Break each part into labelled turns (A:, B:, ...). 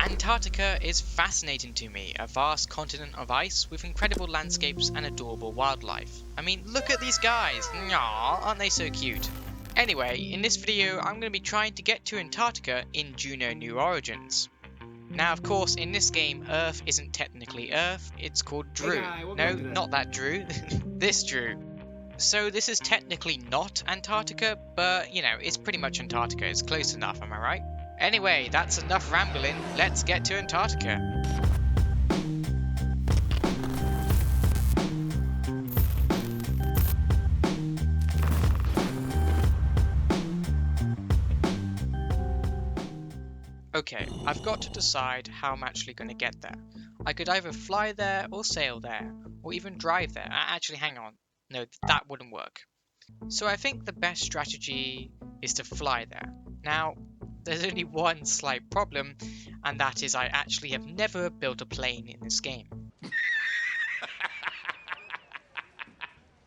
A: Antarctica is fascinating to me, a vast continent of ice with incredible landscapes and adorable wildlife. I mean, look at these guys! Aww, aren't they so cute? Anyway, in this video I'm going to be trying to get to Antarctica in Juno New Origins. Now of course in this game Earth isn't technically Earth, it's called Drew. No, not that Drew, this Drew. So this is technically not Antarctica, but you know, it's pretty much Antarctica, it's close enough, am I right? Anyway, that's enough rambling, let's get to Antarctica. Okay, I've got to decide how I'm actually going to get there. I could either fly there or sail there, or even drive there. Actually, hang on. No, that wouldn't work. So I think the best strategy is to fly there. Now, there's only one slight problem, and that is I actually have never built a plane in this game.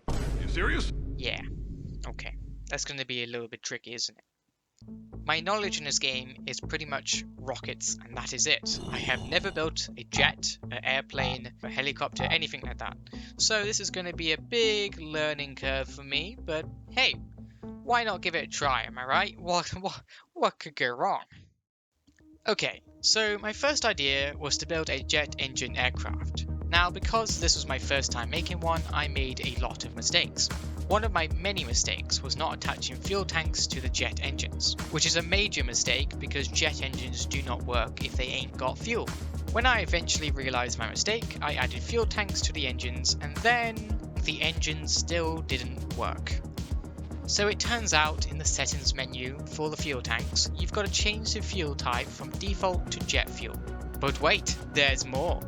B: You serious?
A: Yeah. Okay. That's going to be a little bit tricky, isn't it? My knowledge in this game is pretty much rockets, and that is it. I have never built a jet, an airplane, a helicopter, anything like that. So this is going to be a big learning curve for me, but hey, why not give it a try, am I right? What could go wrong? Okay, so my first idea was to build a jet engine aircraft. Now, because this was my first time making one, I made a lot of mistakes. One of my many mistakes was not attaching fuel tanks to the jet engines, which is a major mistake because jet engines do not work if they ain't got fuel. When I eventually realised my mistake, I added fuel tanks to the engines and then the engines still didn't work. So it turns out in the settings menu for the fuel tanks, you've got to change the fuel type from default to jet fuel. But wait, there's more.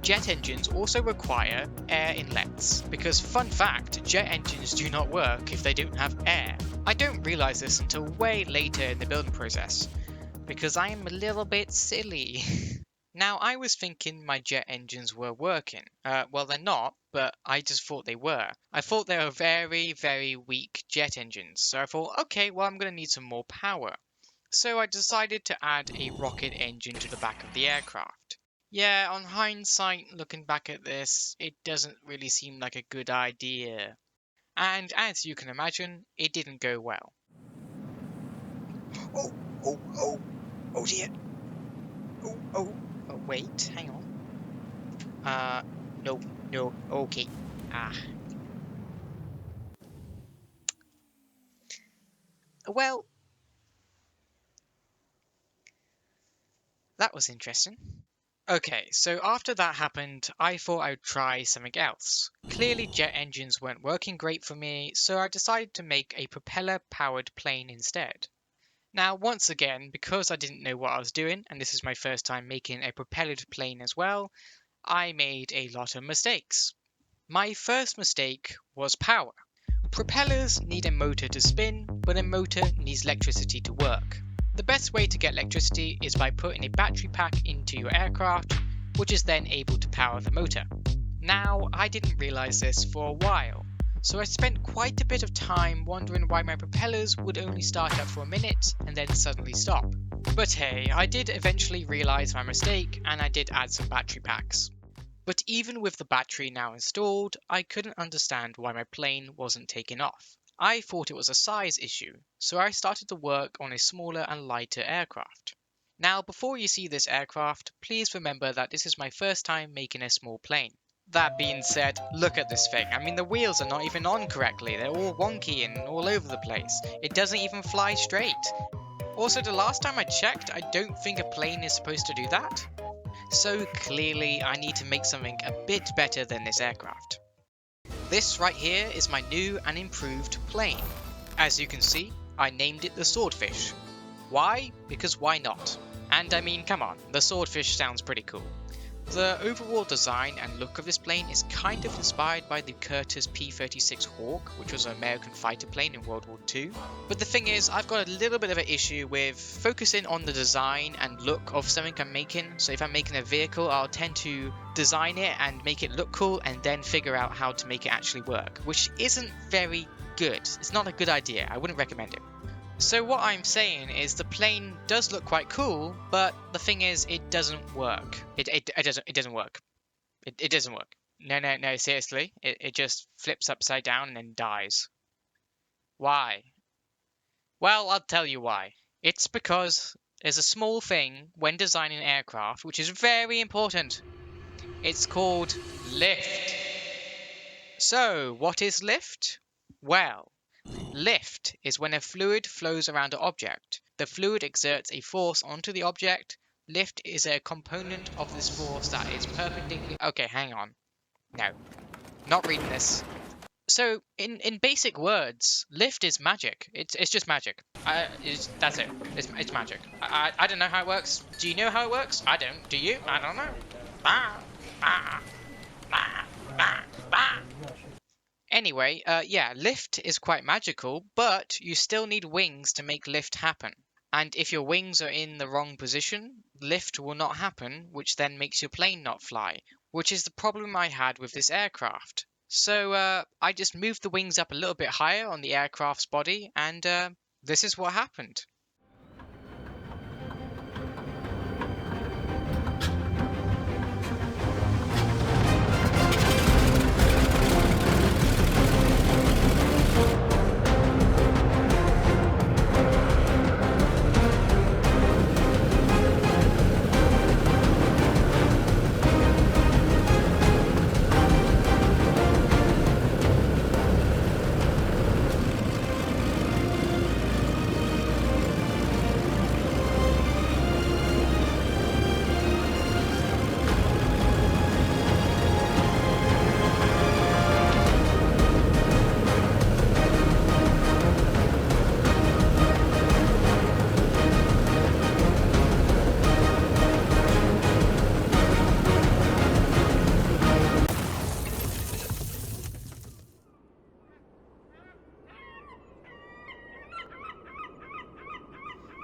A: Jet engines also require air inlets, because fun fact, jet engines do not work if they don't have air. I don't realise this until way later in the building process, because I am a little bit silly. Now I was thinking my jet engines were working. Well they're not, but I just thought they were. I thought they were very, very weak jet engines, so I thought, okay, well I'm going to need some more power. So I decided to add a rocket engine to the back of the aircraft. Yeah, on hindsight, looking back at this, it doesn't really seem like a good idea. And as you can imagine, it didn't go well. Oh dear. Oh, wait, hang on. No, okay. Well, that was interesting. Okay, so after that happened, I thought I would try something else. Clearly jet engines weren't working great for me, so I decided to make a propeller-powered plane instead. Now, once again, because I didn't know what I was doing, and this is my first time making a propellered plane as well, I made a lot of mistakes. My first mistake was power. Propellers need a motor to spin, but a motor needs electricity to work. The best way to get electricity is by putting a battery pack into your aircraft, which is then able to power the motor. Now, I didn't realise this for a while, so I spent quite a bit of time wondering why my propellers would only start up for a minute and then suddenly stop. But hey, I did eventually realise my mistake and I did add some battery packs. But even with the battery now installed, I couldn't understand why my plane wasn't taking off. I thought it was a size issue, so I started to work on a smaller and lighter aircraft. Now, before you see this aircraft, please remember that this is my first time making a small plane. That being said, look at this thing. I mean, the wheels are not even on correctly. They're all wonky and all over the place. It doesn't even fly straight. Also, the last time I checked, I don't think a plane is supposed to do that. So clearly, I need to make something a bit better than this aircraft. This right here is my new and improved plane. As you can see, I named it the Swordfish. Why? Because why not? And I mean, come on, the Swordfish sounds pretty cool. The overall design and look of this plane is kind of inspired by the Curtiss P-36 Hawk, which was an American fighter plane in World War II. But the thing is, I've got a little bit of an issue with focusing on the design and look of something I'm making. So if I'm making a vehicle, I'll tend to design it and make it look cool and then figure out how to make it actually work, which isn't very good. It's not a good idea. I wouldn't recommend it. So what I'm saying is the plane does look quite cool, but the thing is, it doesn't work. It doesn't work. It doesn't work. No, seriously. It just flips upside down and then dies. Why? Well, I'll tell you why. It's because there's a small thing when designing an aircraft which is very important. It's called lift. So, what is lift? Well, lift is when a fluid flows around an object. The fluid exerts a force onto the object. Lift is a component of this force that is perpendicular. Okay, hang on. No, not reading this. So, in basic words, lift is magic. It's just magic. That's it. It's magic. I don't know how it works. Do you know how it works? I don't. Do you? I don't know. Anyway, yeah, lift is quite magical, but you still need wings to make lift happen. And if your wings are in the wrong position, lift will not happen, which then makes your plane not fly, which is the problem I had with this aircraft. So I just moved the wings up a little bit higher on the aircraft's body, and this is what happened.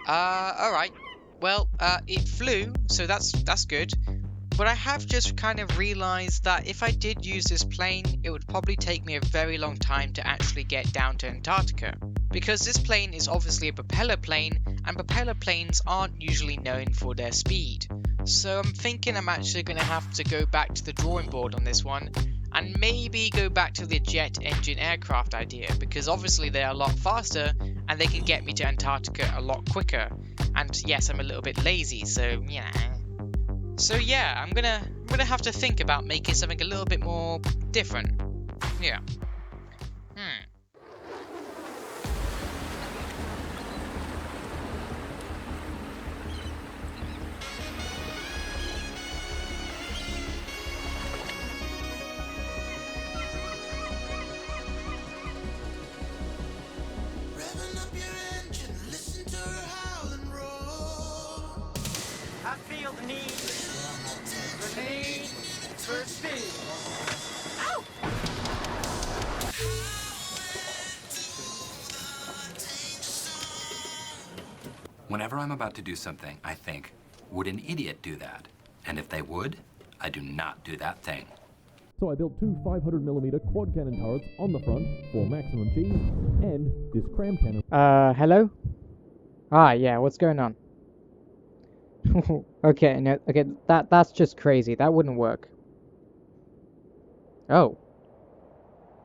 A: Alright. Well, it flew, so that's good. But I have just kind of realized that if I did use this plane, it would probably take me a very long time to actually get down to Antarctica. Because this plane is obviously a propeller plane, and propeller planes aren't usually known for their speed. So I'm thinking I'm actually going to have to go back to the drawing board on this one, and maybe go back to the jet engine aircraft idea, because obviously they are a lot faster, and they can get me to Antarctica a lot quicker. And yes, I'm a little bit lazy, so yeah. So yeah, I'm gonna have to think about making something a little bit more different. Yeah.
B: Whenever I'm about to do something, I think, would an idiot do that? And if they would, I do not do that thing.
C: So I built two 500mm quad cannon turrets on the front for maximum cheese, and this cram cannon.
D: Hello? Ah, yeah, what's going on? Okay, no, okay, that's just crazy. That wouldn't work. Oh.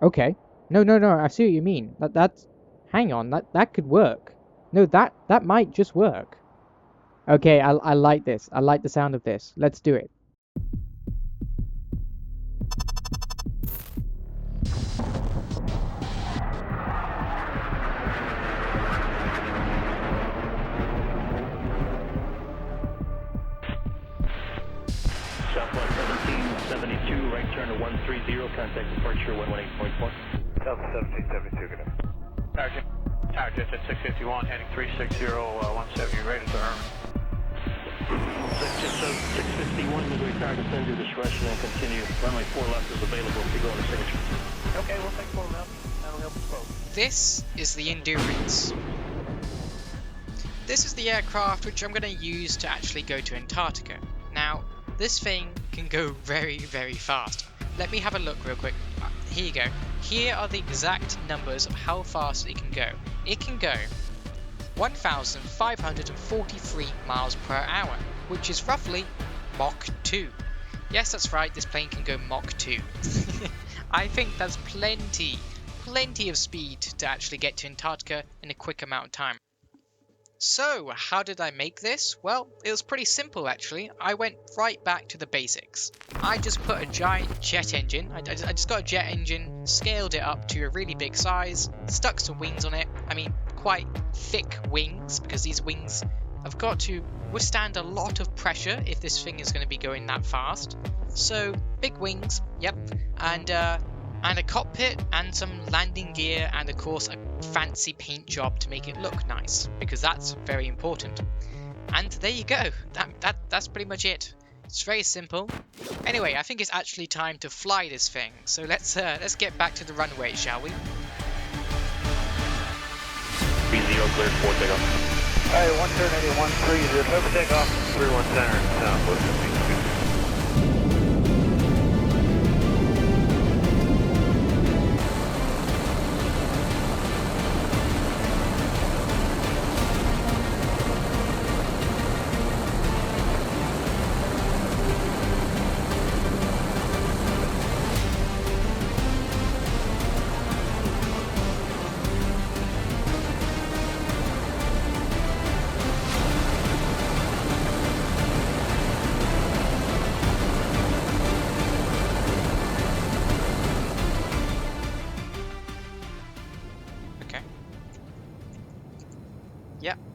D: Okay. No, I see what you mean. That's... Hang on, that could work. No, that might just work. Okay, I like this. I like the sound of this. Let's do it.
E: Southwest 1772, right turn to 130, contact departure 118.4.
F: South 1772, good night.
E: Tower Jets at 651, heading 360, 170, rated to Herman. 651, midway tower, descend to discretion and continue. Runway 4 left is available if you go on the signature. Okay, we'll take 4 now. That'll help us both.
A: This is the Endurance. This is the aircraft which I'm going to use to actually go to Antarctica. Now, this thing can go very, very fast. Let me have a look real quick. Here you go. Here are the exact numbers of how fast it can go. It can go 1,543 miles per hour, which is roughly Mach 2. Yes, that's right, this plane can go Mach 2. I think that's plenty of speed to actually get to Antarctica in a quick amount of time. So, how did I make this? Well, it was pretty simple actually. I went right back to the basics. I just put a giant jet engine. I just got a jet engine, scaled it up to a really big size, stuck some wings on it. I mean, quite thick wings, because these wings have got to withstand a lot of pressure if this thing is going to be going that fast. So, big wings, yep, and a cockpit and some landing gear, and of course a fancy paint job to make it look nice, because that's very important. And there you go. That's pretty much it. It's very simple. Anyway, I think it's actually time to fly this thing. So let's get back to the runway, shall we?
E: 30 cleared for takeoff.
F: Alright, 130, 130, clear for takeoff. 31 center, southwest of me.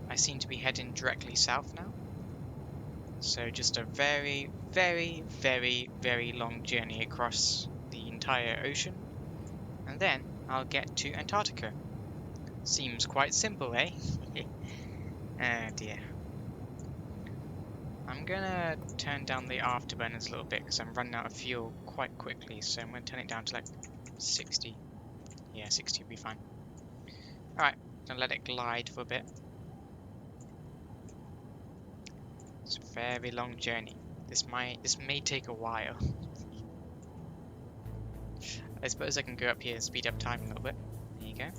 A: I seem to be heading directly south now. So just a very, very, very, very long journey across the entire ocean. And then I'll get to Antarctica. Seems quite simple, eh? Oh dear. I'm gonna turn down the afterburners a little bit because I'm running out of fuel quite quickly. So I'm gonna turn it down to like 60. Yeah, 60 will be fine. Alright, gonna let it glide for a bit. It's a very long journey. This may take a while. I suppose I can go up here and speed up time a little bit. There you go.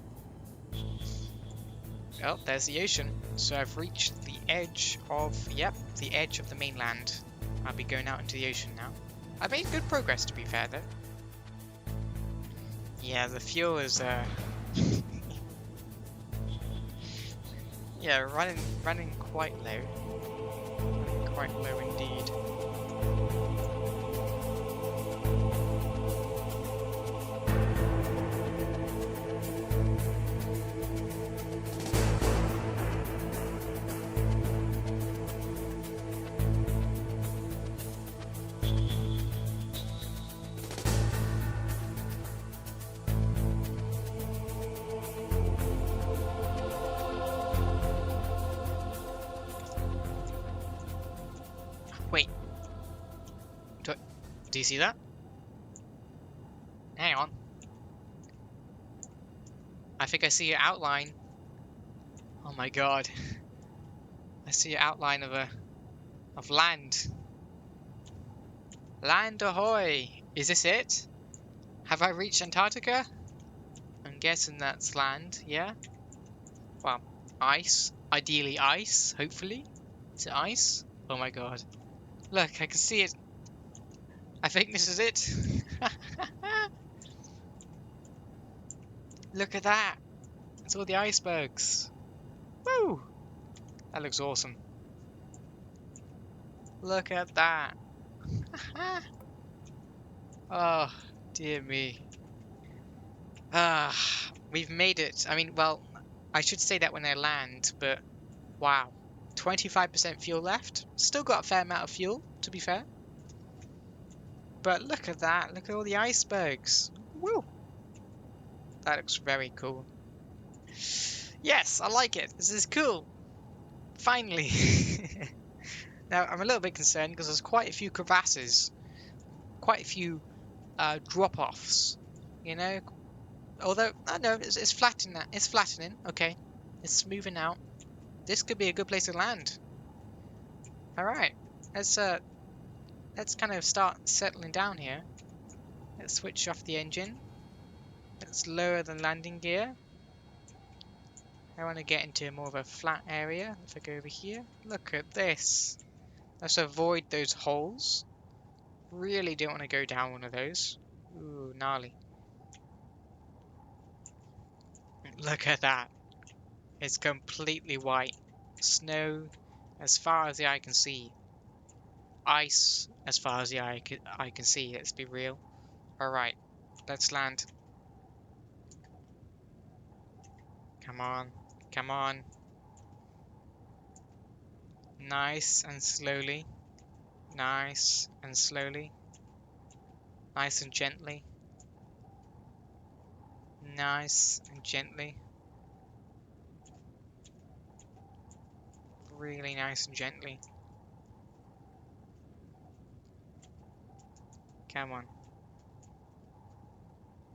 A: Oh, there's the ocean. So I've reached the edge of, yep, the edge of the mainland. I'll be going out into the ocean now. I made good progress, to be fair, though. Yeah, the fuel is yeah, running quite low. Quite low indeed. Wait. Do you see that? Hang on. I think I see an outline. Oh my god. I see an outline of land. Land ahoy! Is this it? Have I reached Antarctica? I'm guessing that's land, yeah? Well, ice. Ideally ice, hopefully. Is it ice? Oh my god. Look, I can see it. I think this is it. Look at that. It's all the icebergs. Woo! That looks awesome. Look at that. Oh, dear me. We've made it. I mean, well, I should say that when I land, but wow. 25% fuel left. Still got a fair amount of fuel, to be fair. But look at that. Look at all the icebergs. Woo! That looks very cool. Yes, I like it. This is cool. Finally. Now, I'm a little bit concerned because there's quite a few crevasses. Quite a few drop-offs. You know? Although, I know, it's flattening. It's flattening. Okay. It's smoothing out. This could be a good place to land. Alright. Let's kind of start settling down here. Let's switch off the engine. Let's lower the landing gear. I want to get into more of a flat area. If I go over here, look at this. Let's avoid those holes. Really don't want to go down one of those. Ooh, gnarly. Look at that. It's completely white. Snow as far as the eye can see. Ice as far as the eye can see. Let's be real. Alright, let's land. Come on. Come on. Nice and slowly. Nice and slowly. Nice and gently. Nice and gently. Really nice and gently. Come on.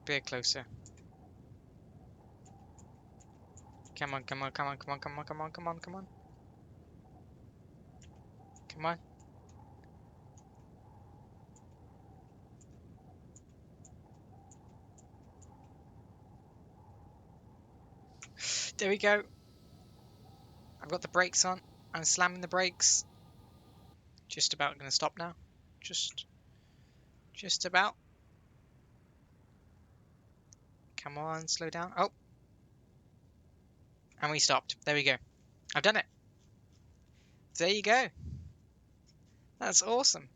A: Bit closer. Come on, come on, come on, come on, come on, come on, come on, come on. Come on. There we go. I've got the brakes on. I'm slamming the brakes. Just about gonna stop now. Just about. Come on, slow down. Oh. And we stopped. There we go. I've done it. There you go. That's awesome.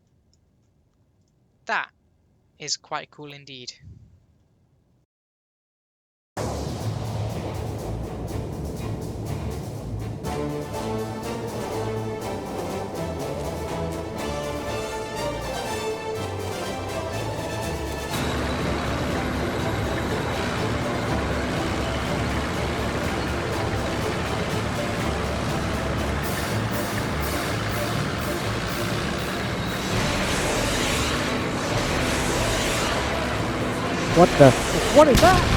A: That is quite cool indeed.
D: What the? What is that?